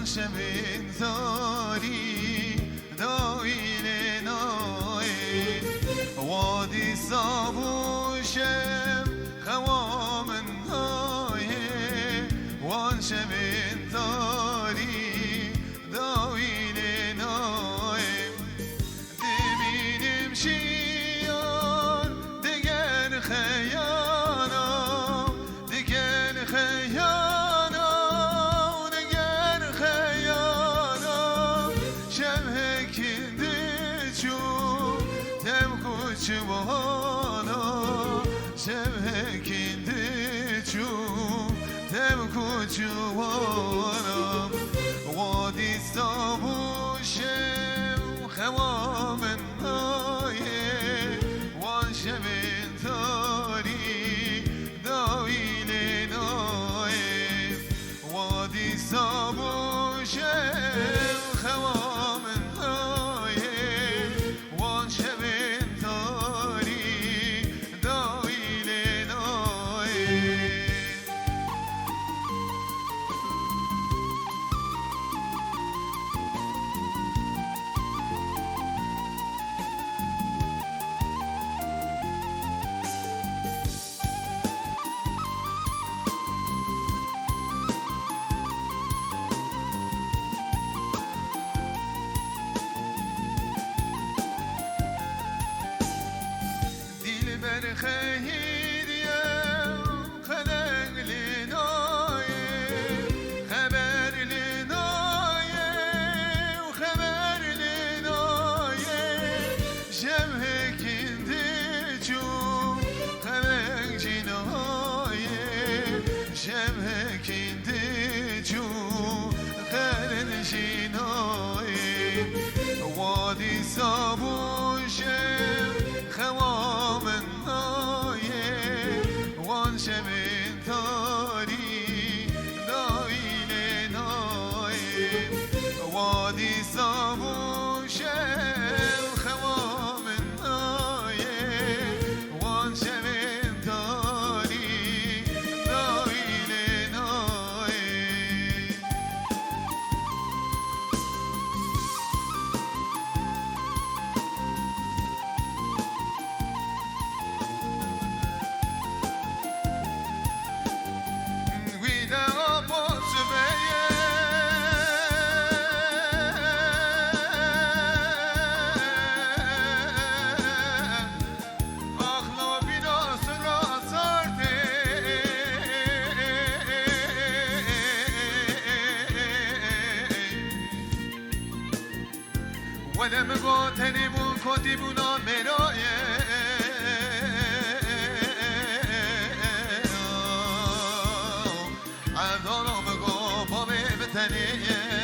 شبین زاری دایل نای وادی صابوشم خوام نای وان شبین زاری دایل نای دبینم شیار دگر خیانا دگر خیانا دگر خیانا شبه کنده چو تم کوچوانا شبه کنده چو تم کوچوانا وادی صابوشم خوام نایه وان شبین تاری دایل نایه وادی صابوشم خوام نایه وان شبین تاری دایل نایه بر خیریم خدق لنایه خبر لنایه و خبر لنایه شبه کنده چو خبر جنایه شبه کنده چو خبر جنایه وادی صابوشم خوام نایه وان شبین تاری دایل نایه وادی صابوشم خوام نایه وان شبین تاری دایل نایه ولم قاتني بون كتبنا مرايه عذارم قابا بتنيه